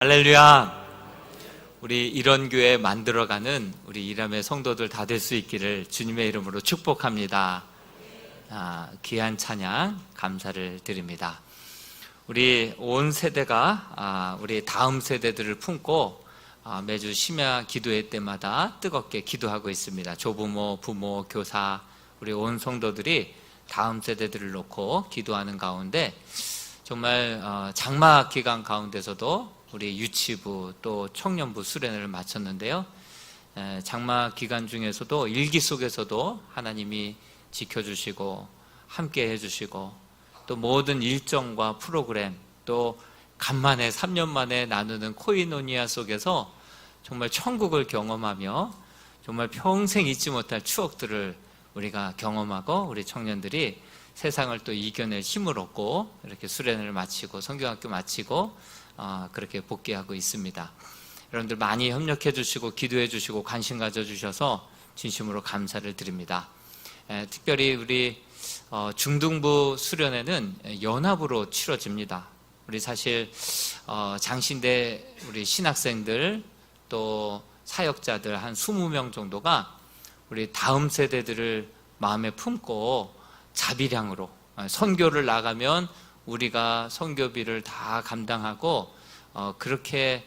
할렐루야. 우리 이런 교회 만들어가는 우리 이람의 성도들 다 될 수 있기를 주님의 이름으로 축복합니다. 귀한 찬양 감사를 드립니다. 우리 온 세대가 우리 다음 세대들을 품고 매주 심야 기도회 때마다 뜨겁게 기도하고 있습니다. 조부모, 부모, 교사, 우리 온 성도들이 다음 세대들을 놓고 기도하는 가운데 정말 장마 기간 가운데서도 우리 유치부 또 청년부 수련회를 마쳤는데요. 장마 기간 중에서도 일기 속에서도 하나님이 지켜주시고 함께 해주시고 또 모든 일정과 프로그램 또 간만에 3년 만에 나누는 코이노니아 속에서 정말 천국을 경험하며 정말 평생 잊지 못할 추억들을 우리가 경험하고 우리 청년들이 세상을 또 이겨낼 힘을 얻고 이렇게 수련회를 마치고 성경학교 마치고 그렇게 복귀하고 있습니다. 여러분들 많이 협력해 주시고 기도해 주시고 관심 가져 주셔서 진심으로 감사를 드립니다. 특별히 우리 중등부 수련회는 연합으로 치러집니다. 우리 사실 장신대 우리 신학생들 또 사역자들 한 20명 정도가 우리 다음 세대들을 마음에 품고 자비량으로 선교를 나가면 우리가 선교비를 다 감당하고 그렇게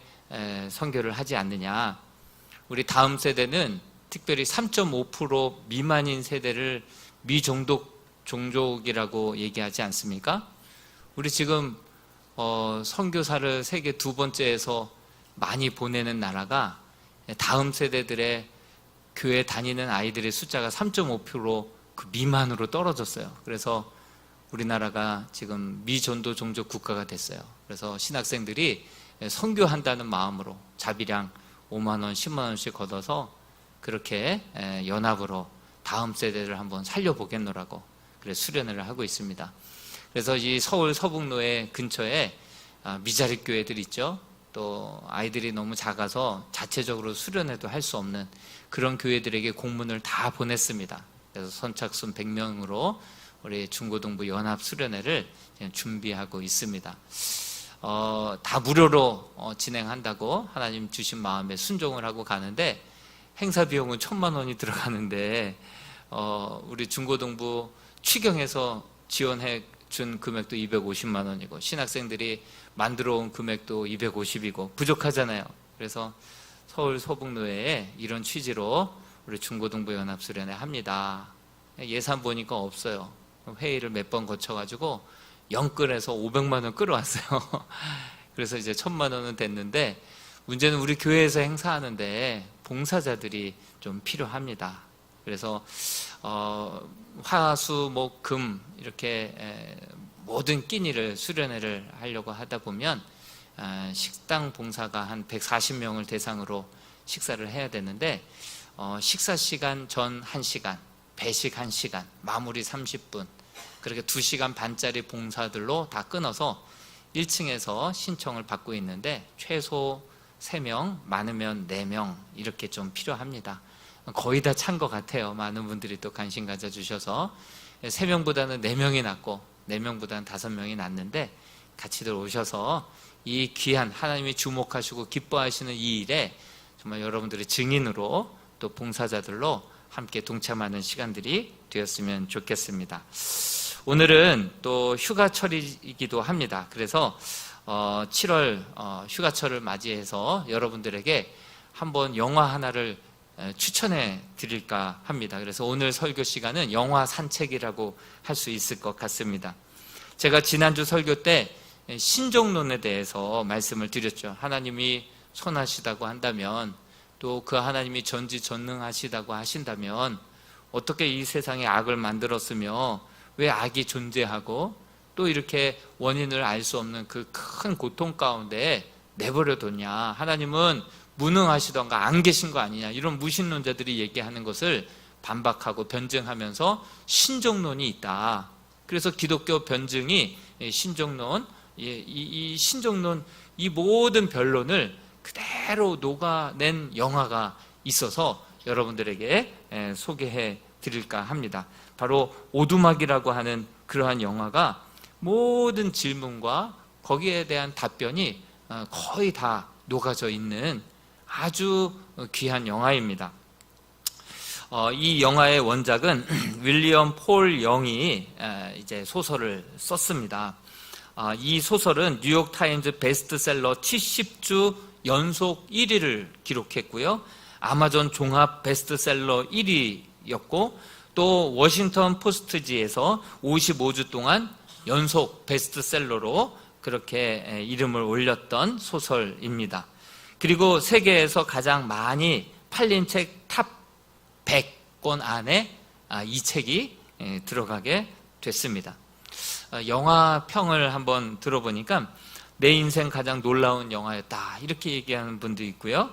선교를 하지 않느냐. 우리 다음 세대는 특별히 3.5% 미만인 세대를 미종족 종족이라고 얘기하지 않습니까? 우리 지금 선교사를 세계 두 번째에서 많이 보내는 나라가 다음 세대들의 교회 다니는 아이들의 숫자가 3.5% 그 미만으로 떨어졌어요. 그래서 우리나라가 지금 미전도 종족 국가가 됐어요. 그래서 신학생들이 선교한다는 마음으로 자비량 5만 원, 10만 원씩 걷어서 그렇게 연합으로 다음 세대를 한번 살려보겠노라고 그래 수련회를 하고 있습니다. 그래서 이 서울 서북로에 근처에 미자립 교회들 있죠. 또 아이들이 너무 작아서 자체적으로 수련회도 할 수 없는 그런 교회들에게 공문을 다 보냈습니다. 그래서 선착순 100명으로 우리 중고등부 연합 수련회를 준비하고 있습니다. 다 무료로 진행한다고 하나님 주신 마음에 순종을 하고 가는데 행사 비용은 1,000만 원이 들어가는데 우리 중고등부 취경에서 지원해 준 금액도 250만 원이고 신학생들이 만들어 온 금액도 250이고 부족하잖아요. 그래서 서울 서북로에 이런 취지로 우리 중고등부 연합 수련회 합니다. 예산 보니까 없어요. 회의를 몇 번 거쳐가지고 영끌해서 500만 원 끌어왔어요. 그래서 이제 1,000만 원은 됐는데 문제는 우리 교회에서 행사하는데 봉사자들이 좀 필요합니다. 그래서 화, 수, 목, 금 이렇게 모든 끼니를 수련회를 하려고 하다 보면 식당 봉사가 한 140명을 대상으로 식사를 해야 되는데 식사 시간 전 1시간 배식 1시간, 마무리 30분 그렇게 2시간 반짜리 봉사들로 다 끊어서 1층에서 신청을 받고 있는데 최소 3명, 많으면 4명 이렇게 좀 필요합니다. 거의 다 찬 것 같아요. 많은 분들이 또 관심 가져주셔서 3명보다는 4명이 낫고 4명보다는 5명이 낫는데 같이들 오셔서 이 귀한 하나님이 주목하시고 기뻐하시는 이 일에 정말 여러분들의 증인으로 또 봉사자들로 함께 동참하는 시간들이 되었으면 좋겠습니다. 오늘은 또 휴가철이기도 합니다. 그래서 7월 휴가철을 맞이해서 여러분들에게 한번 영화 하나를 추천해 드릴까 합니다. 그래서 오늘 설교 시간은 영화 산책이라고 할 수 있을 것 같습니다. 제가 지난주 설교 때 신종론에 대해서 말씀을 드렸죠. 하나님이 선하시다고 한다면 또 그 하나님이 전지전능하시다고 하신다면 어떻게 이 세상에 악을 만들었으며 왜 악이 존재하고 또 이렇게 원인을 알 수 없는 그 큰 고통 가운데 내버려뒀냐. 하나님은 무능하시던가 안 계신 거 아니냐. 이런 무신론자들이 얘기하는 것을 반박하고 변증하면서 신종론이 있다. 그래서 기독교 변증이 신종론, 이 신종론 이 모든 변론을 그대로 녹아낸 영화가 있어서 여러분들에게 소개해 드릴까 합니다. 바로 오두막이라고 하는 그러한 영화가 모든 질문과 거기에 대한 답변이 거의 다 녹아져 있는 아주 귀한 영화입니다. 이 영화의 원작은 윌리엄 폴 영이 이제 소설을 썼습니다. 이 소설은 뉴욕 타임즈 베스트셀러 70주 연속 1위를 기록했고요. 아마존 종합 베스트셀러 1위였고 또 워싱턴 포스트지에서 55주 동안 연속 베스트셀러로 그렇게 이름을 올렸던 소설입니다. 그리고 세계에서 가장 많이 팔린 책 탑 100권 안에 이 책이 들어가게 됐습니다. 영화 평을 한번 들어보니까 내 인생 가장 놀라운 영화였다 이렇게 얘기하는 분도 있고요.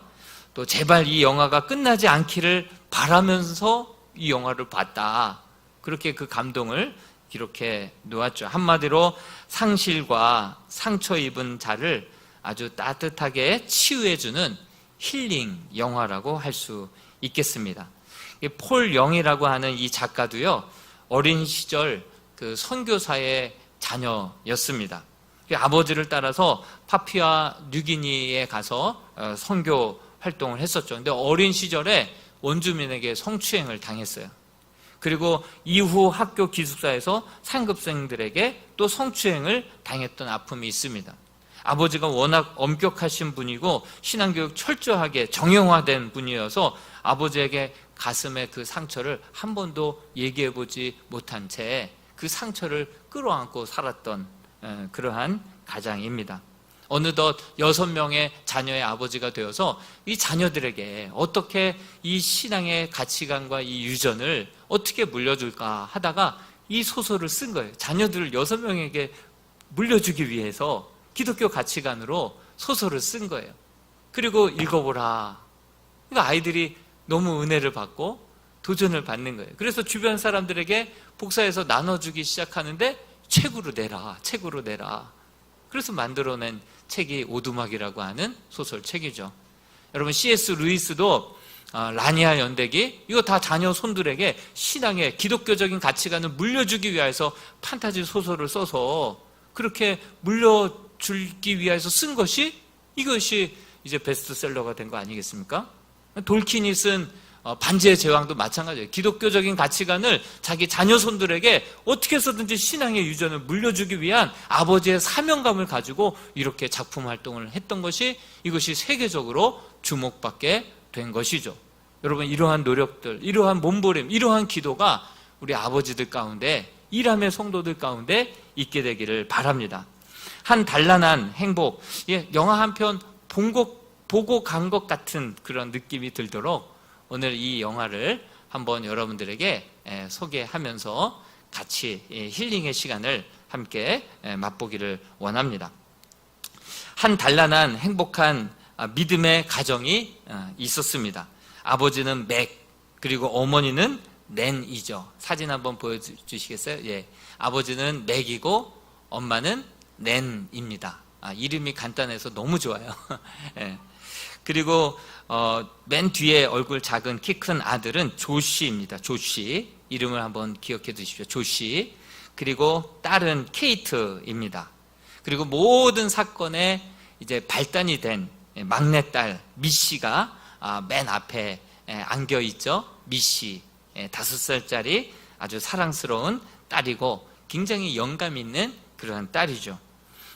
또 제발 이 영화가 끝나지 않기를 바라면서 이 영화를 봤다 그렇게 그 감동을 기록해 놓았죠. 한마디로 상실과 상처 입은 자를 아주 따뜻하게 치유해주는 힐링 영화라고 할 수 있겠습니다. 폴 영이라고 하는 이 작가도요, 어린 시절 그 선교사의 자녀였습니다. 아버지를 따라서 파푸아 뉴기니에 가서 선교 활동을 했었죠. 근데 어린 시절에 원주민에게 성추행을 당했어요. 그리고 이후 학교 기숙사에서 상급생들에게 또 성추행을 당했던 아픔이 있습니다. 아버지가 워낙 엄격하신 분이고 신앙교육 철저하게 정형화된 분이어서 아버지에게 가슴에 그 상처를 한 번도 얘기해보지 못한 채 그 상처를 끌어안고 살았던 그러한 가장입니다. 어느덧 6명의 자녀의 아버지가 되어서 이 자녀들에게 어떻게 이 신앙의 가치관과 이 유전을 어떻게 물려줄까 하다가 이 소설을 쓴 거예요. 자녀들을 6명에게 물려주기 위해서 기독교 가치관으로 소설을 쓴 거예요. 그리고 읽어보라. 그러니까 아이들이 너무 은혜를 받고 도전을 받는 거예요. 그래서 주변 사람들에게 복사해서 나눠주기 시작하는데 책으로 내라, 책으로 내라. 그래서 만들어낸 책이 오두막이라고 하는 소설책이죠. 여러분 C.S. 루이스도 라니아 연대기 이거 다 자녀 손들에게 신앙의 기독교적인 가치관을 물려주기 위해서 판타지 소설을 써서 그렇게 물려주기 위해서 쓴 것이 이것이 이제 베스트셀러가 된 거 아니겠습니까? 돌킨이 쓴 반지의 제왕도 마찬가지예요. 기독교적인 가치관을 자기 자녀 손들에게 어떻게 해서든지 신앙의 유전을 물려주기 위한 아버지의 사명감을 가지고 이렇게 작품 활동을 했던 것이 이것이 세계적으로 주목받게 된 것이죠. 여러분 이러한 노력들, 이러한 몸부림, 이러한 기도가 우리 아버지들 가운데 일함의 성도들 가운데 있게 되기를 바랍니다. 한 단란한 행복, 영화 한 편 보고 간 것 같은 그런 느낌이 들도록 오늘 이 영화를 한번 여러분들에게 소개하면서 같이 힐링의 시간을 함께 맛보기를 원합니다. 한 단란한 행복한 믿음의 가정이 있었습니다. 아버지는 맥, 그리고 어머니는 낸이죠. 사진 한번 보여주시겠어요? 예. 아버지는 맥이고 엄마는 낸입니다. 이름이 간단해서 너무 좋아요. 예. 그리고 맨 뒤에 얼굴 작은 키 큰 아들은 조시입니다. 조시. 이름을 한번 기억해 두십시오. 조시. 그리고 딸은 케이트입니다. 그리고 모든 사건에 이제 발단이 된 막내딸 미씨가 맨 앞에 안겨 있죠. 미씨. 5살짜리 아주 사랑스러운 딸이고 굉장히 영감 있는 그런 딸이죠.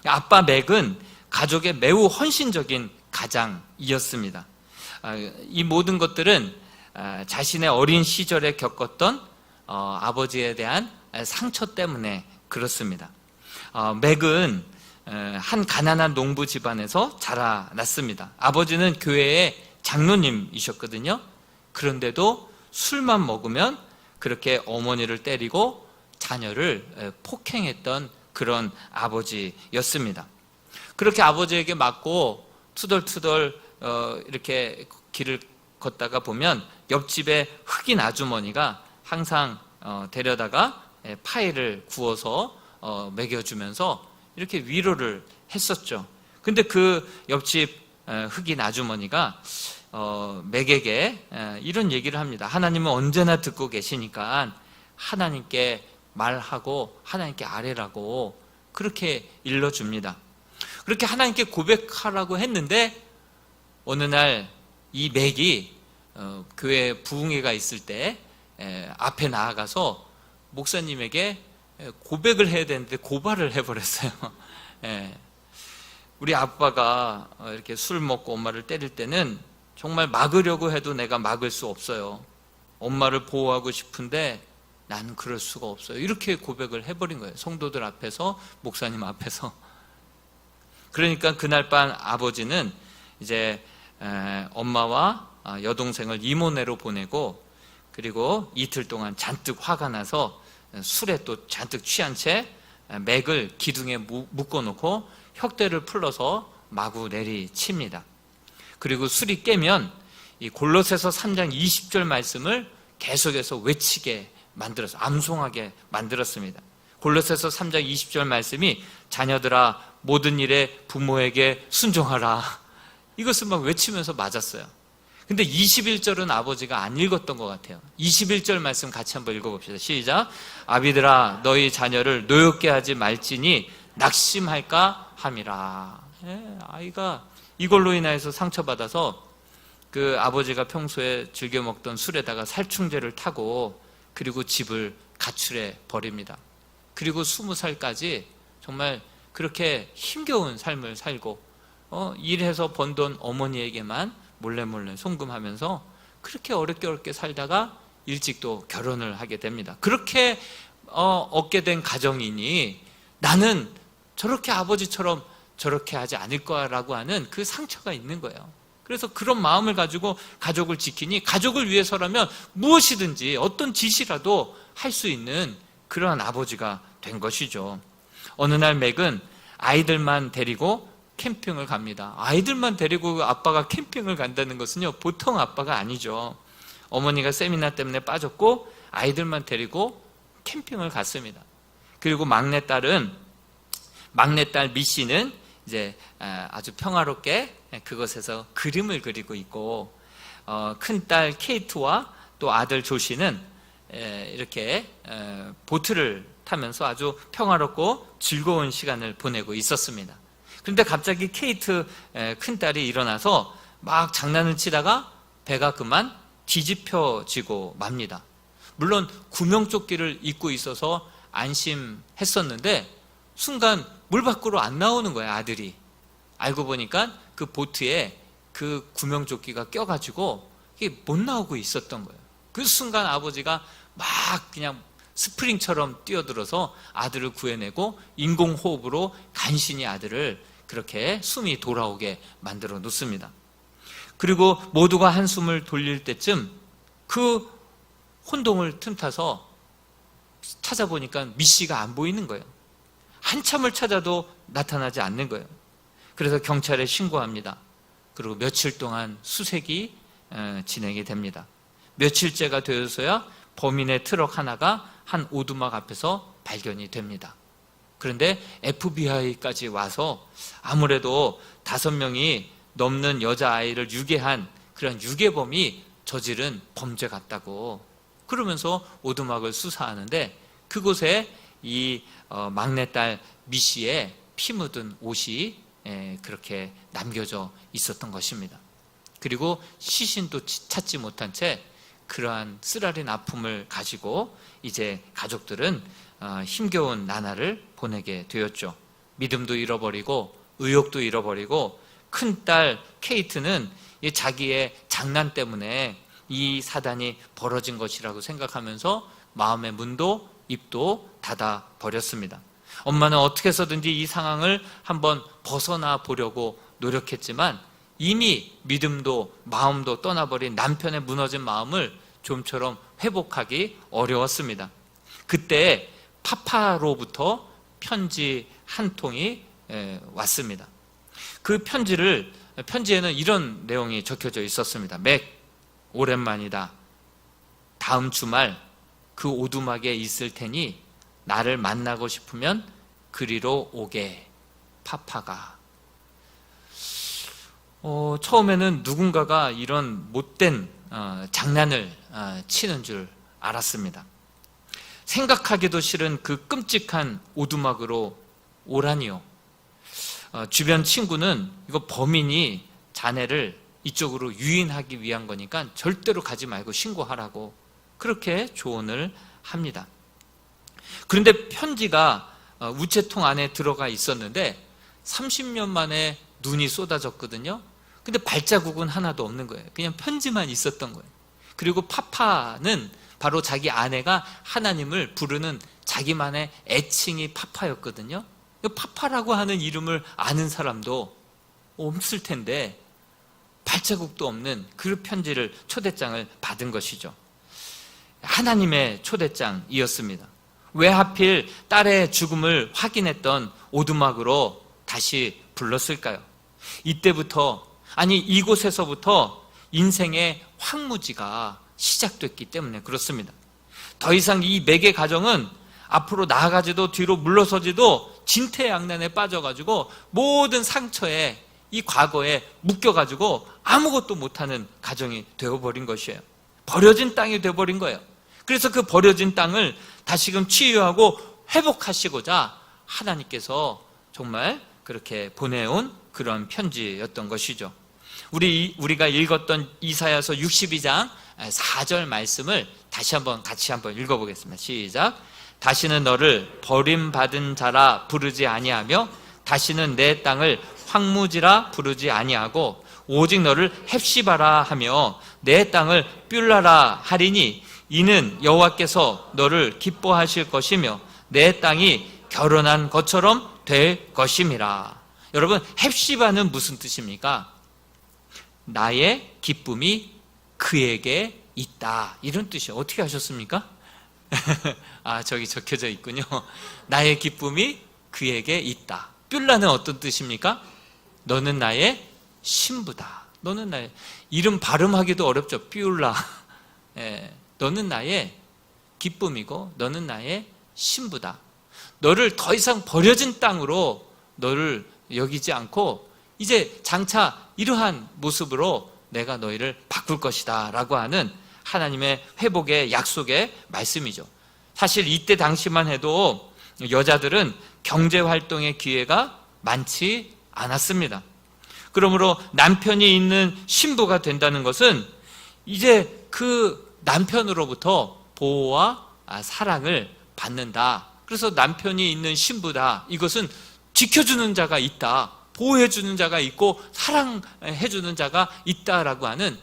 아빠 맥은 가족의 매우 헌신적인 가장이었습니다. 이 모든 것들은 자신의 어린 시절에 겪었던 아버지에 대한 상처 때문에 그렇습니다. 맥은 한 가난한 농부 집안에서 자라났습니다. 아버지는 교회의 장로님이셨거든요. 그런데도 술만 먹으면 그렇게 어머니를 때리고 자녀를 폭행했던 그런 아버지였습니다. 그렇게 아버지에게 맞고 투덜투덜 이렇게 길을 걷다가 보면 옆집에 흑인 아주머니가 항상 데려다가 파이를 구워서 먹여주면서 이렇게 위로를 했었죠. 근데 그 옆집 흑인 아주머니가 맥에게 이런 얘기를 합니다. 하나님은 언제나 듣고 계시니까 하나님께 말하고 하나님께 아뢰라고 그렇게 일러줍니다. 그렇게 하나님께 고백하라고 했는데 어느 날 이 맥이 교회 부흥회가 있을 때 앞에 나아가서 목사님에게 고백을 해야 되는데 고발을 해버렸어요. 우리 아빠가 이렇게 술 먹고 엄마를 때릴 때는 정말 막으려고 해도 내가 막을 수 없어요. 엄마를 보호하고 싶은데 나는 그럴 수가 없어요. 이렇게 고백을 해버린 거예요. 성도들 앞에서, 목사님 앞에서. 그러니까 그날 밤 아버지는 이제 엄마와 여동생을 이모네로 보내고, 그리고 이틀 동안 잔뜩 화가 나서 술에 또 잔뜩 취한 채 맥을 기둥에 묶어놓고 혁대를 풀러서 마구 내리칩니다. 그리고 술이 깨면 이 골로새서 3장 20절 말씀을 계속해서 외치게 만들어서 암송하게 만들었습니다. 골로새서 3장 20절 말씀이 자녀들아 모든 일에 부모에게 순종하라, 이것을 막 외치면서 맞았어요. 근데 21절은 아버지가 안 읽었던 것 같아요. 21절 말씀 같이 한번 읽어봅시다. 시작. 아비들아 너희 자녀를 노엽게 하지 말지니 낙심할까 함이라. 아이가 이걸로 인해서 상처받아서 그 아버지가 평소에 즐겨 먹던 술에다가 살충제를 타고 그리고 집을 가출해 버립니다. 그리고 20살까지 정말 그렇게 힘겨운 삶을 살고 일해서 번 돈 어머니에게만 몰래 송금하면서 그렇게 어렵게 살다가 일찍 또 결혼을 하게 됩니다. 그렇게 얻게 된 가정이니 나는 저렇게 아버지처럼 저렇게 하지 않을 거라고 하는 그 상처가 있는 거예요. 그래서 그런 마음을 가지고 가족을 지키니 가족을 위해서라면 무엇이든지 어떤 짓이라도 할 수 있는 그러한 아버지가 된 것이죠. 어느 날 맥은 아이들만 데리고 캠핑을 갑니다. 아이들만 데리고 아빠가 캠핑을 간다는 것은요, 보통 아빠가 아니죠. 어머니가 세미나 때문에 빠졌고 아이들만 데리고 캠핑을 갔습니다. 그리고 막내딸 미씨는 이제 아주 평화롭게 그것에서 그림을 그리고 있고, 큰딸 케이트와 또 아들 조시는 이렇게 보트를 타면서 아주 평화롭고 즐거운 시간을 보내고 있었습니다. 그런데 갑자기 케이트 큰딸이 일어나서 막 장난을 치다가 배가 그만 뒤집혀지고 맙니다. 물론 구명조끼를 입고 있어서 안심했었는데 순간 물 밖으로 안 나오는 거예요, 아들이. 알고 보니까 그 보트에 그 구명조끼가 껴가지고 이게 못 나오고 있었던 거예요. 그 순간 아버지가 막 그냥 스프링처럼 뛰어들어서 아들을 구해내고 인공호흡으로 간신히 아들을 그렇게 숨이 돌아오게 만들어 놓습니다. 그리고 모두가 한숨을 돌릴 때쯤 그 혼동을 틈타서 찾아보니까 미씨가 안 보이는 거예요. 한참을 찾아도 나타나지 않는 거예요. 그래서 경찰에 신고합니다. 그리고 며칠 동안 수색이 진행이 됩니다. 며칠째가 되어서야 범인의 트럭 하나가 한 오두막 앞에서 발견이 됩니다. 그런데 FBI까지 와서 아무래도 5명이 넘는 여자아이를 유괴한 그런 유괴범이 저지른 범죄 같다고 그러면서 오두막을 수사하는데 그곳에 이 막내딸 미씨의 피 묻은 옷이 그렇게 남겨져 있었던 것입니다. 그리고 시신도 찾지 못한 채 그러한 쓰라린 아픔을 가지고 이제 가족들은 힘겨운 나날을 보내게 되었죠. 믿음도 잃어버리고 의욕도 잃어버리고 큰딸 케이트는 자기의 장난 때문에 이 사단이 벌어진 것이라고 생각하면서 마음의 문도 입도 닫아 버렸습니다. 엄마는 어떻게 해서든지 이 상황을 한번 벗어나 보려고 노력했지만 이미 믿음도 마음도 떠나버린 남편의 무너진 마음을 좀처럼 회복하기 어려웠습니다. 그때 파파로부터 편지 한 통이 왔습니다. 그 편지에는 이런 내용이 적혀져 있었습니다. 맥, 오랜만이다. 다음 주말 그 오두막에 있을 테니 나를 만나고 싶으면 그리로 오게. 파파가. 처음에는 누군가가 이런 못된 장난을 치는 줄 알았습니다. 생각하기도 싫은 그 끔찍한 오두막으로 오라니요. 주변 친구는 이거 범인이 자네를 이쪽으로 유인하기 위한 거니까 절대로 가지 말고 신고하라고 그렇게 조언을 합니다. 그런데 편지가 우체통 안에 들어가 있었는데 30년 만에 눈이 쏟아졌거든요. 근데 발자국은 하나도 없는 거예요. 그냥 편지만 있었던 거예요. 그리고 파파는 바로 자기 아내가 하나님을 부르는 자기만의 애칭이 파파였거든요. 파파라고 하는 이름을 아는 사람도 없을 텐데 발자국도 없는 그 편지를, 초대장을 받은 것이죠. 하나님의 초대장이었습니다. 왜 하필 딸의 죽음을 확인했던 오두막으로 다시 불렀을까요? 이때부터, 아니 이곳에서부터 인생의 황무지가 시작됐기 때문에 그렇습니다. 더 이상 이 매개 가정은 앞으로 나아가지도 뒤로 물러서지도 진퇴양난에 빠져가지고 모든 상처에, 이 과거에 묶여가지고 아무것도 못하는 가정이 되어버린 것이에요. 버려진 땅이 되어버린 거예요. 그래서 그 버려진 땅을 다시금 치유하고 회복하시고자 하나님께서 정말 그렇게 보내온 그런 편지였던 것이죠. 우리가 읽었던 이사야서 62장 4절 말씀을 다시 한번 같이 한번 읽어보겠습니다. 시작. 다시는 너를 버림받은 자라 부르지 아니하며 다시는 내 땅을 황무지라 부르지 아니하고 오직 너를 헵시바라 하며 내 땅을 뷸라라 하리니 이는 여호와께서 너를 기뻐하실 것이며 내 땅이 결혼한 것처럼 될 것임이라. 여러분, 헵시바는 무슨 뜻입니까? 나의 기쁨이 그에게 있다, 이런 뜻이에요. 어떻게 하셨습니까? 아, 저기 적혀져 있군요. 나의 기쁨이 그에게 있다. 뷸라는 어떤 뜻입니까? 너는 나의 신부다. 너는 나의, 이름 발음하기도 어렵죠. 뷸라. 예, 너는 나의 기쁨이고 너는 나의 신부다. 너를 더 이상 버려진 땅으로 너를 여기지 않고 이제 장차 이러한 모습으로 내가 너희를 바꿀 것이다 라고 하는 하나님의 회복의 약속의 말씀이죠. 사실 이때 당시만 해도 여자들은 경제활동의 기회가 많지 않았습니다. 그러므로 남편이 있는 신부가 된다는 것은 이제 그 남편으로부터 보호와 사랑을 받는다. 그래서 남편이 있는 신부다. 이것은 지켜주는 자가 있다, 보호해주는 자가 있고 사랑해주는 자가 있다라고 하는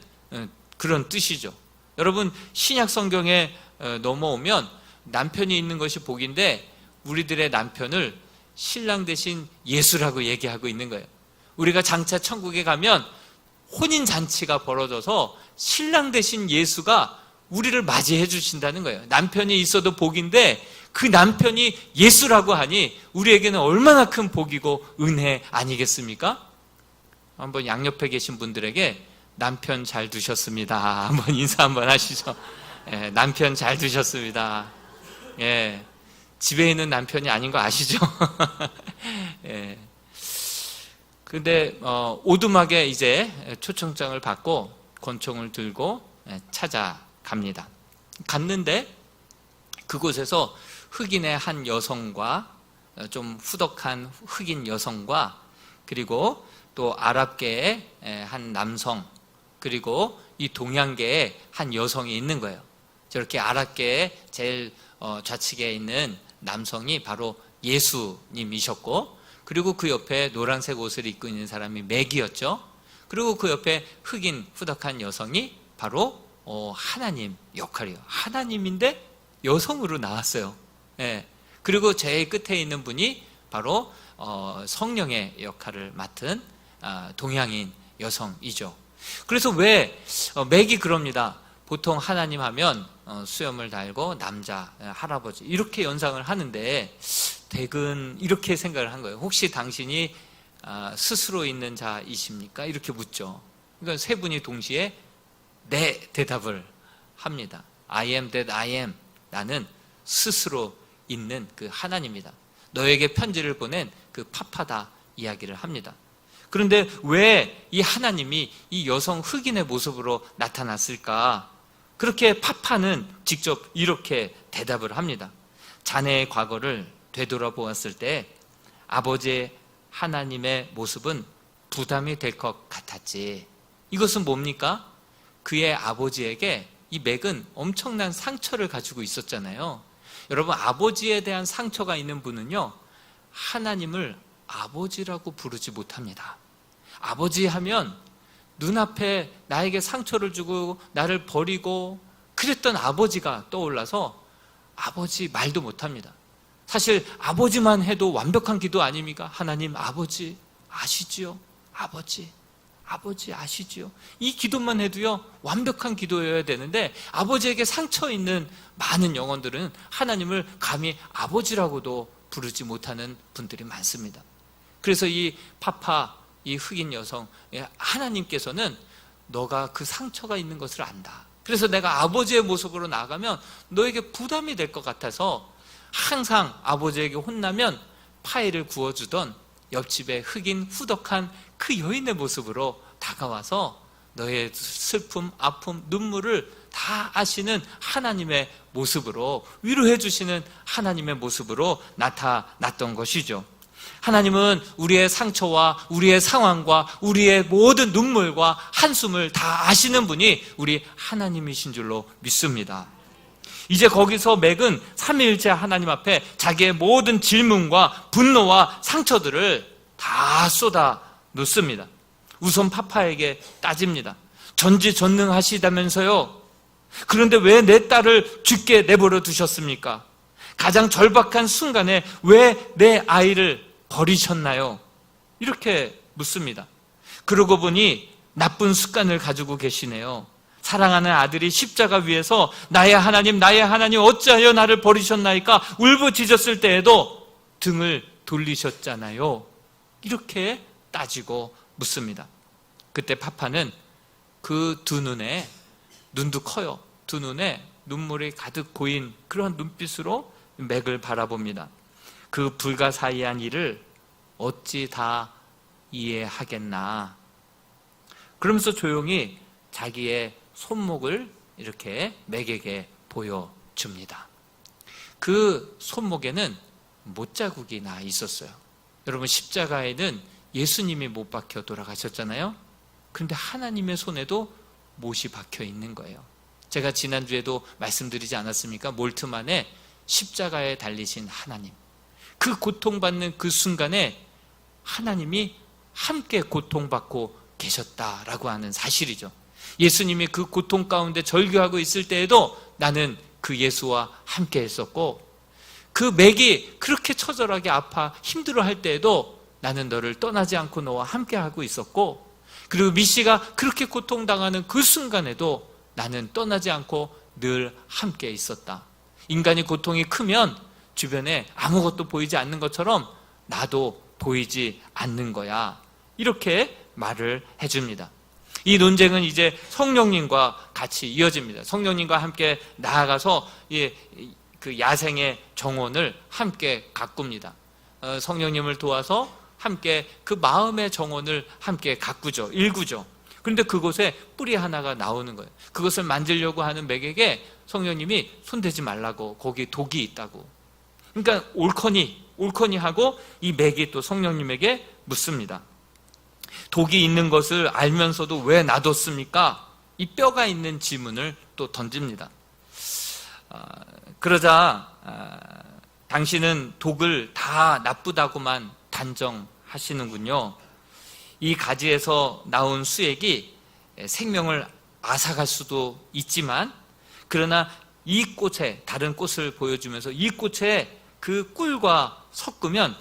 그런 뜻이죠. 여러분, 신약 성경에 넘어오면 남편이 있는 것이 복인데 우리들의 남편을 신랑 대신 예수라고 얘기하고 있는 거예요. 우리가 장차 천국에 가면 혼인잔치가 벌어져서 신랑 대신 예수가 우리를 맞이해 주신다는 거예요. 남편이 있어도 복인데 그 남편이 예수라고 하니 우리에게는 얼마나 큰 복이고 은혜 아니겠습니까? 한번 양옆에 계신 분들에게 남편 잘 두셨습니다 한번 인사 한번 하시죠. 예, 남편 잘 두셨습니다. 예, 집에 있는 남편이 아닌 거 아시죠? 예. 근데 오두막에 이제 초청장을 받고 권총을 들고 찾아갑니다. 갔는데 그곳에서 흑인의 한 여성과 좀 후덕한 흑인 여성과 그리고 또 아랍계의 한 남성 그리고 이 동양계의 한 여성이 있는 거예요. 저렇게 아랍계의 제일 좌측에 있는 남성이 바로 예수님이셨고, 그리고 그 옆에 노란색 옷을 입고 있는 사람이 맥이었죠. 그리고 그 옆에 흑인 후덕한 여성이 바로 하나님 역할이에요. 하나님인데 여성으로 나왔어요. 예. 그리고 제일 끝에 있는 분이 바로 성령의 역할을 맡은 동양인 여성이죠. 그래서 왜 맥이 그럽니다. 보통 하나님 하면 수염을 달고 남자, 할아버지 이렇게 연상을 하는데 대근 이렇게 생각을 한 거예요. 혹시 당신이 스스로 있는 자이십니까? 이렇게 묻죠. 그러니까 세 분이 동시에 네 대답을 합니다. I am that I am. 나는 스스로 있는 그 하나님이다. 너에게 편지를 보낸 그 파파다 이야기를 합니다. 그런데 왜 이 하나님이 이 여성 흑인의 모습으로 나타났을까? 그렇게 파파는 직접 이렇게 대답을 합니다. 자네의 과거를 되돌아보았을 때 아버지의 하나님의 모습은 부담이 될 것 같았지. 이것은 뭡니까? 그의 아버지에게 이 맥은 엄청난 상처를 가지고 있었잖아요. 여러분, 아버지에 대한 상처가 있는 분은요, 하나님을 아버지라고 부르지 못합니다. 아버지 하면 눈앞에 나에게 상처를 주고 나를 버리고 그랬던 아버지가 떠올라서 아버지 말도 못합니다. 사실 아버지만 해도 완벽한 기도 아닙니까? 하나님 아버지 아시지요? 아버지 아시지요? 이 기도만 해도요, 완벽한 기도여야 되는데 아버지에게 상처 있는 많은 영혼들은 하나님을 감히 아버지라고도 부르지 못하는 분들이 많습니다. 그래서 이 파파, 이 흑인 여성, 하나님께서는 너가 그 상처가 있는 것을 안다. 그래서 내가 아버지의 모습으로 나아가면 너에게 부담이 될 것 같아서 항상 아버지에게 혼나면 파이를 구워주던 옆집의 흑인 후덕한 그 여인의 모습으로 다가와서 너의 슬픔, 아픔, 눈물을 다 아시는 하나님의 모습으로, 위로해 주시는 하나님의 모습으로 나타났던 것이죠. 하나님은 우리의 상처와 우리의 상황과 우리의 모든 눈물과 한숨을 다 아시는 분이 우리 하나님이신 줄로 믿습니다. 이제 거기서 맥은 삼위일체 하나님 앞에 자기의 모든 질문과 분노와 상처들을 다 쏟아 놓습니다. 우선 파파에게 따집니다. 전지전능하시다면서요, 그런데 왜 내 딸을 죽게 내버려 두셨습니까? 가장 절박한 순간에 왜 내 아이를 버리셨나요? 이렇게 묻습니다. 그러고 보니 나쁜 습관을 가지고 계시네요. 사랑하는 아들이 십자가 위에서 나의 하나님 어찌하여 나를 버리셨나이까 울부짖었을 때에도 등을 돌리셨잖아요. 이렇게 따지고 묻습니다. 그때 파파는 그 두 눈에, 눈도 커요, 두 눈에 눈물이 가득 고인 그런 눈빛으로 맥을 바라봅니다. 그 불가사의한 일을 어찌 다 이해하겠나. 그러면서 조용히 자기의 손목을 이렇게 맥에게 보여줍니다. 그 손목에는 못자국이 나 있었어요. 여러분, 십자가에는 예수님이 못 박혀 돌아가셨잖아요. 그런데 하나님의 손에도 못이 박혀 있는 거예요. 제가 지난주에도 말씀드리지 않았습니까? 몰트만에 십자가에 달리신 하나님, 그 고통받는 그 순간에 하나님이 함께 고통받고 계셨다라고 하는 사실이죠. 예수님이 그 고통 가운데 절규하고 있을 때에도 나는 그 예수와 함께 했었고, 그 맥이 그렇게 처절하게 아파 힘들어할 때에도 나는 너를 떠나지 않고 너와 함께 하고 있었고, 그리고 미씨가 그렇게 고통당하는 그 순간에도 나는 떠나지 않고 늘 함께 있었다. 인간이 고통이 크면 주변에 아무것도 보이지 않는 것처럼 나도 보이지 않는 거야. 이렇게 말을 해줍니다. 이 논쟁은 이제 성령님과 같이 이어집니다. 성령님과 함께 나아가서 그 야생의 정원을 함께 가꿉니다. 성령님을 도와서 함께 그 마음의 정원을 함께 가꾸죠. 일구죠. 그런데 그곳에 뿌리 하나가 나오는 거예요. 그것을 만지려고 하는 맥에게 성령님이 손대지 말라고, 거기 독이 있다고. 그러니까 옳거니 하고 이 맥이 또 성령님에게 묻습니다. 독이 있는 것을 알면서도 왜 놔뒀습니까? 이 뼈가 있는 질문을 또 던집니다. 그러자 당신은 독을 다 나쁘다고만 단정하시는군요. 이 가지에서 나온 수액이 생명을 앗아갈 수도 있지만, 그러나 이 꽃에, 다른 꽃을 보여주면서 이 꽃에 그 꿀과 섞으면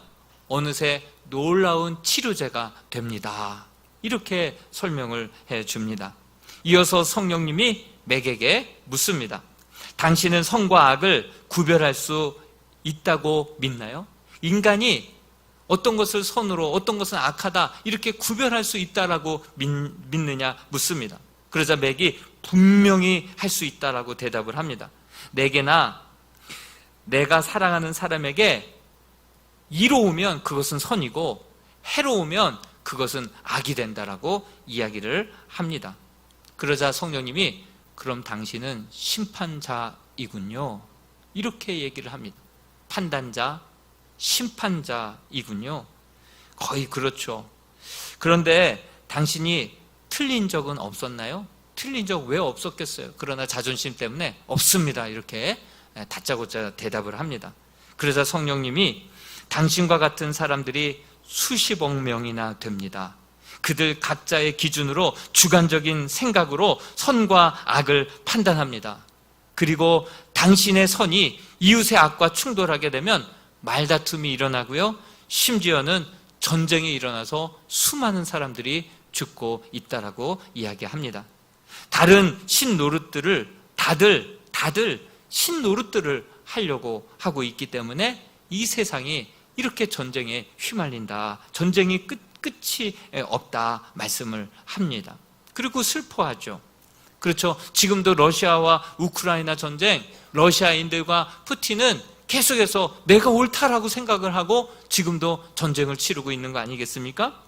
어느새 놀라운 치료제가 됩니다. 이렇게 설명을 해줍니다. 이어서 성령님이 맥에게 묻습니다. 당신은 선과 악을 구별할 수 있다고 믿나요? 인간이 어떤 것을 선으로, 어떤 것은 악하다, 이렇게 구별할 수 있다라고 믿느냐 묻습니다. 그러자 맥이 분명히 할 수 있다라고 대답을 합니다. 내게나 내가 사랑하는 사람에게 이로우면 그것은 선이고 해로우면 그것은 악이 된다라고 이야기를 합니다. 그러자 성령님이 그럼 당신은 심판자이군요. 이렇게 얘기를 합니다. 판단자, 심판자이군요. 거의 그렇죠. 그런데 당신이 틀린 적은 없었나요? 틀린 적 왜 없었겠어요? 그러나 자존심 때문에 없습니다. 이렇게 다짜고짜 대답을 합니다. 그러자 성령님이 당신과 같은 사람들이 수십억 명이나 됩니다. 그들 각자의 기준으로 주관적인 생각으로 선과 악을 판단합니다. 그리고 당신의 선이 이웃의 악과 충돌하게 되면 말다툼이 일어나고요. 심지어는 전쟁이 일어나서 수많은 사람들이 죽고 있다라고 이야기합니다. 다른 신노릇들을 다들 신노릇들을 하려고 하고 있기 때문에 이 세상이 이렇게 전쟁에 휘말린다. 전쟁이 끝이 없다 말씀을 합니다. 그리고 슬퍼하죠. 그렇죠. 지금도 러시아와 우크라이나 전쟁, 러시아인들과 푸틴은 계속해서 내가 옳다라고 생각을 하고 지금도 전쟁을 치르고 있는 거 아니겠습니까?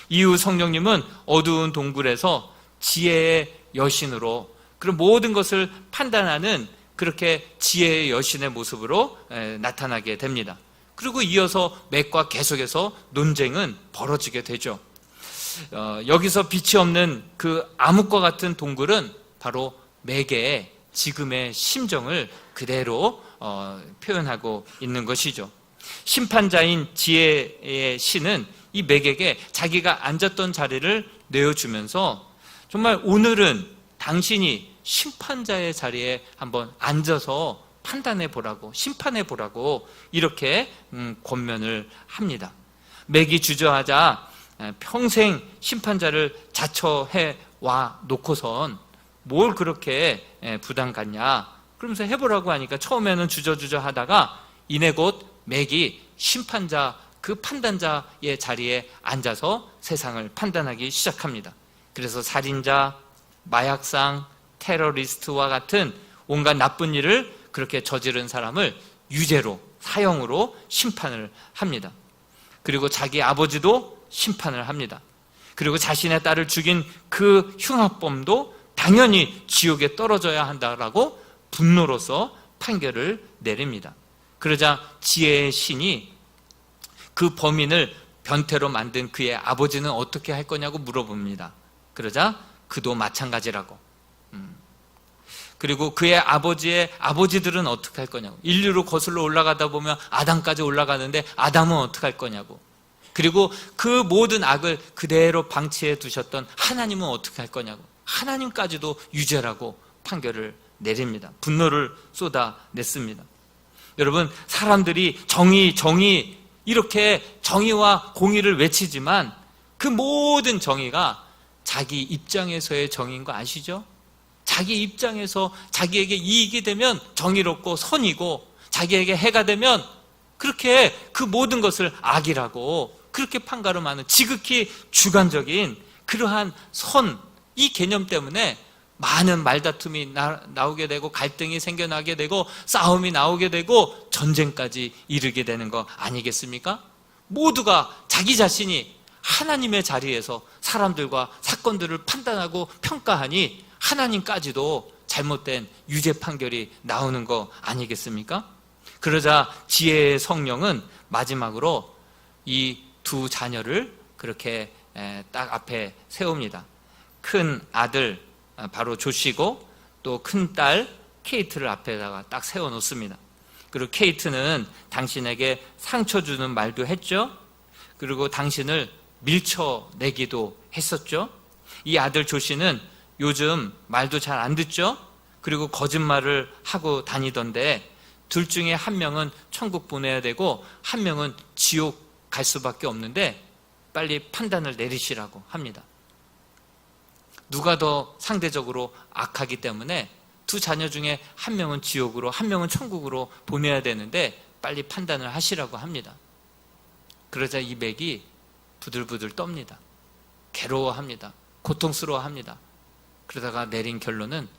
이후 성령님은 어두운 동굴에서 지혜의 여신으로 그런 모든 것을 판단하는 그렇게 지혜의 여신의 모습으로 나타나게 됩니다. 그리고 이어서 맥과 계속해서 논쟁은 벌어지게 되죠. 여기서 빛이 없는 그 암흑과 같은 동굴은 바로 맥의 지금의 심정을 그대로 표현하고 있는 것이죠. 심판자인 지혜의 신은 이 맥에게 자기가 앉았던 자리를 내어주면서 정말 오늘은 당신이 심판자의 자리에 한번 앉아서 판단해 보라고, 심판해 보라고 이렇게 권면을 합니다. 맥이 주저하자 평생 심판자를 자처해 와 놓고선 뭘 그렇게 부담 갖냐 그러면서 해보라고 하니까 처음에는 주저주저 하다가 이내 곧 맥이 심판자, 그 판단자의 자리에 앉아서 세상을 판단하기 시작합니다. 그래서 살인자, 마약상, 테러리스트와 같은 온갖 나쁜 일을 그렇게 저지른 사람을 유죄로, 사형으로 심판을 합니다. 그리고 자기 아버지도 심판을 합니다. 그리고 자신의 딸을 죽인 그 흉악범도 당연히 지옥에 떨어져야 한다라고 분노로서 판결을 내립니다. 그러자 지혜의 신이 그 범인을 변태로 만든 그의 아버지는 어떻게 할 거냐고 물어봅니다. 그러자 그도 마찬가지라고. 그리고 그의 아버지들은 어떻게 할 거냐고. 인류로 거슬러 올라가다 보면 아담까지 올라가는데 아담은 어떻게 할 거냐고. 그리고 그 모든 악을 그대로 방치해 두셨던 하나님은 어떻게 할 거냐고. 하나님까지도 유죄라고 판결을 내립니다. 분노를 쏟아냈습니다. 여러분, 사람들이 정의 이렇게 정의와 공의를 외치지만 그 모든 정의가 자기 입장에서의 정의인 거 아시죠? 자기 입장에서 자기에게 이익이 되면 정의롭고 선이고 자기에게 해가 되면 그렇게 그 모든 것을 악이라고 그렇게 판가름하는 지극히 주관적인 그러한 선, 이 개념 때문에 많은 말다툼이 나오게 되고 갈등이 생겨나게 되고 싸움이 나오게 되고 전쟁까지 이르게 되는 거 아니겠습니까? 모두가 자기 자신이 하나님의 자리에서 사람들과 사건들을 판단하고 평가하니 하나님까지도 잘못된 유죄 판결이 나오는 거 아니겠습니까? 그러자 지혜의 성령은 마지막으로 이 두 자녀를 그렇게 딱 앞에 세웁니다. 큰 아들 바로 조시고 또 큰 딸 케이트를 앞에다가 딱 세워놓습니다. 그리고 케이트는 당신에게 상처 주는 말도 했죠. 그리고 당신을 밀쳐내기도 했었죠. 이 아들 조시는 요즘 말도 잘 안 듣죠. 그리고 거짓말을 하고 다니던데 둘 중에 한 명은 천국 보내야 되고 한 명은 지옥 갈 수밖에 없는데 빨리 판단을 내리시라고 합니다. 누가 더 상대적으로 악하기 때문에 두 자녀 중에 한 명은 지옥으로 한 명은 천국으로 보내야 되는데 빨리 판단을 하시라고 합니다. 그러자 이 맥이 부들부들 떱니다. 괴로워합니다. 고통스러워합니다. 그러다가 내린 결론은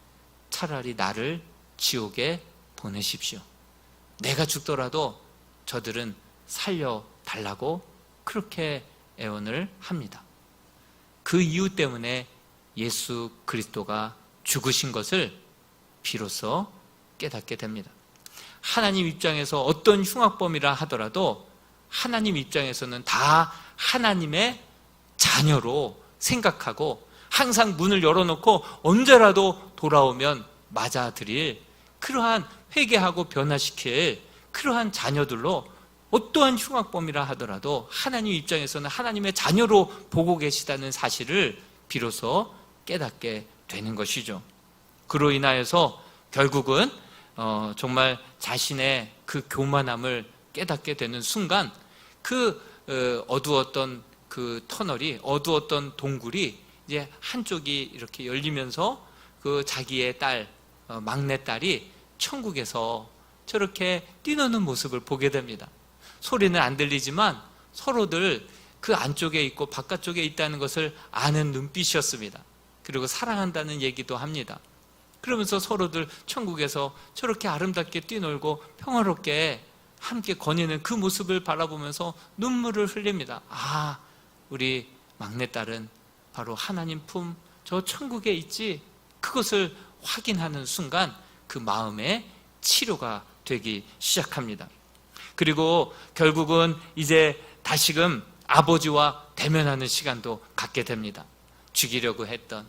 차라리 나를 지옥에 보내십시오. 내가 죽더라도 저들은 살려달라고 그렇게 애원을 합니다. 그 이유 때문에 예수 그리스도가 죽으신 것을 비로소 깨닫게 됩니다. 하나님 입장에서 어떤 흉악범이라 하더라도 하나님 입장에서는 다 하나님의 자녀로 생각하고 항상 문을 열어놓고 언제라도 돌아오면 맞아들일 그러한 회개하고 변화시킬 그러한 자녀들로 어떠한 흉악범이라 하더라도 하나님 입장에서는 하나님의 자녀로 보고 계시다는 사실을 비로소 깨닫게 되는 것이죠. 그로 인하여서 결국은 정말 자신의 그 교만함을 깨닫게 되는 순간 그 어두웠던 그 터널이, 어두웠던 동굴이 이제 한쪽이 이렇게 열리면서 그 자기의 딸, 막내딸이 천국에서 저렇게 뛰노는 모습을 보게 됩니다. 소리는 안 들리지만 서로들 그 안쪽에 있고 바깥쪽에 있다는 것을 아는 눈빛이었습니다. 그리고 사랑한다는 얘기도 합니다. 그러면서 서로들 천국에서 저렇게 아름답게 뛰놀고 평화롭게 함께 거니는 그 모습을 바라보면서 눈물을 흘립니다. 아, 우리 막내딸은 바로 하나님 품 저 천국에 있지. 그것을 확인하는 순간 그 마음에 치료가 되기 시작합니다. 그리고 결국은 이제 다시금 아버지와 대면하는 시간도 갖게 됩니다. 죽이려고 했던,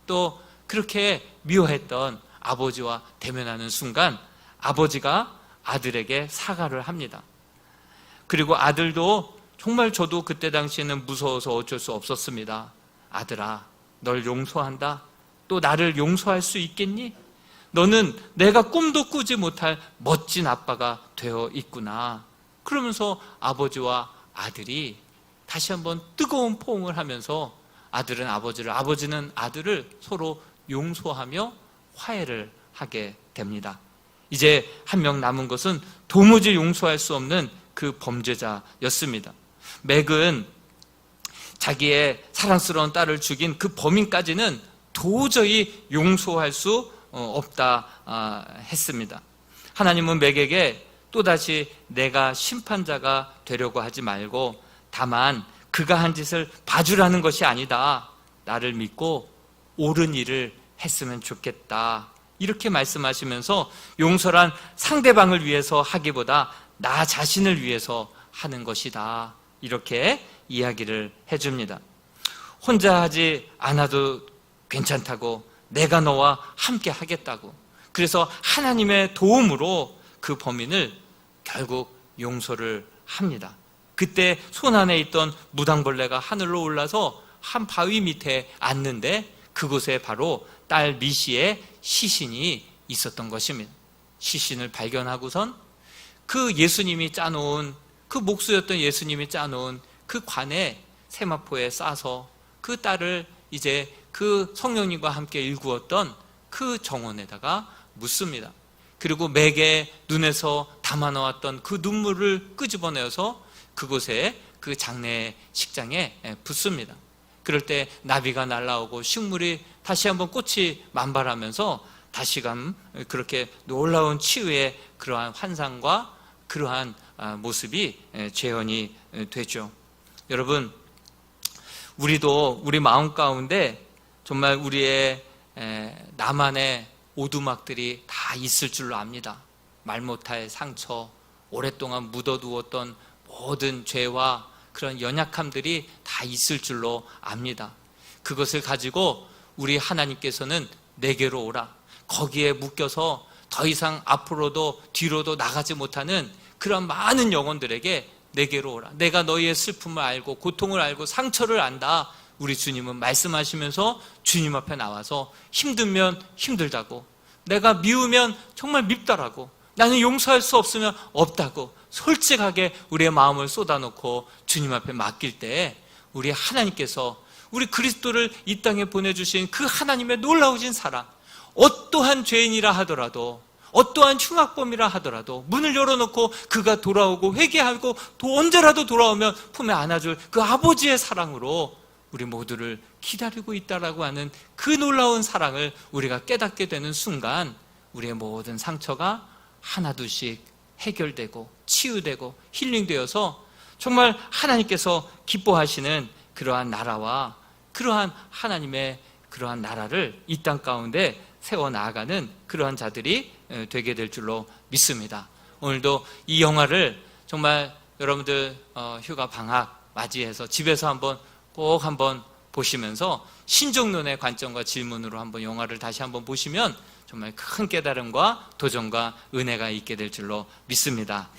또 그렇게 미워했던 아버지와 대면하는 순간 아버지가 아들에게 사과를 합니다. 그리고 아들도 정말 저도 그때 당시에는 무서워서 어쩔 수 없었습니다. 아들아, 널 용서한다. 또 나를 용서할 수 있겠니? 너는 내가 꿈도 꾸지 못할 멋진 아빠가 되어 있구나. 그러면서 아버지와 아들이 다시 한번 뜨거운 포옹을 하면서 아들은 아버지를, 아버지는 아들을 서로 용서하며 화해를 하게 됩니다. 이제 한 명 남은 것은 도무지 용서할 수 없는 그 범죄자였습니다. 맥은 자기의 사랑스러운 딸을 죽인 그 범인까지는 도저히 용서할 수 없다 했습니다. 하나님은 맥에게 또다시 내가 심판자가 되려고 하지 말고 다만 그가 한 짓을 봐주라는 것이 아니다. 나를 믿고 옳은 일을 했으면 좋겠다. 이렇게 말씀하시면서 용서란 상대방을 위해서 하기보다 나 자신을 위해서 하는 것이다. 이렇게 이야기를 해줍니다. 혼자 하지 않아도 괜찮다고, 내가 너와 함께 하겠다고. 그래서 하나님의 도움으로 그 범인을 결국 용서를 합니다. 그때 손 안에 있던 무당벌레가 하늘로 올라서 한 바위 밑에 앉는데 그곳에 바로 딸 미시의 시신이 있었던 것입니다. 시신을 발견하고선 그 예수님이 짜놓은, 그 목수였던 예수님이 짜놓은 그 관에 세마포에 싸서 그 딸을 이제 그 성령님과 함께 일구었던 그 정원에다가 묻습니다. 그리고 맥의 눈에서 담아놓았던 그 눈물을 끄집어내어서 그곳에 그 장례식장에 붓습니다. 그럴 때 나비가 날아오고 식물이 다시 한번 꽃이 만발하면서 다시금 그렇게 놀라운 치유의 그러한 환상과 그러한 모습이 재현이 되죠. 여러분, 우리도 우리 마음 가운데 정말 우리의 나만의 오두막들이 다 있을 줄로 압니다. 말 못할 상처, 오랫동안 묻어두었던 모든 죄와 그런 연약함들이 다 있을 줄로 압니다. 그것을 가지고 우리 하나님께서는 내게로 오라. 거기에 묶여서 더 이상 앞으로도 뒤로도 나가지 못하는 그런 많은 영혼들에게 내게로 오라. 내가 너희의 슬픔을 알고 고통을 알고 상처를 안다. 우리 주님은 말씀하시면서 주님 앞에 나와서 힘들면 힘들다고, 내가 미우면 정말 밉다라고, 나는 용서할 수 없으면 없다고 솔직하게 우리의 마음을 쏟아놓고 주님 앞에 맡길 때 우리 하나님께서 우리 그리스도를 이 땅에 보내주신 그 하나님의 놀라우신 사랑, 어떠한 죄인이라 하더라도, 어떠한 흉악범이라 하더라도 문을 열어놓고 그가 돌아오고 회개하고 또 언제라도 돌아오면 품에 안아줄 그 아버지의 사랑으로 우리 모두를 기다리고 있다라고 하는 그 놀라운 사랑을 우리가 깨닫게 되는 순간 우리의 모든 상처가 하나둘씩 해결되고 치유되고 힐링되어서 정말 하나님께서 기뻐하시는 그러한 나라와 그러한 하나님의 그러한 나라를 이 땅 가운데 세워나가는 그러한 자들이 되게 될 줄로 믿습니다. 오늘도 이 영화를 정말 여러분들 휴가 방학 맞이해서 집에서 꼭 한번 보시면서 신종론의 관점과 질문으로 한번 영화를 다시 한번 보시면 정말 큰 깨달음과 도전과 은혜가 있게 될 줄로 믿습니다.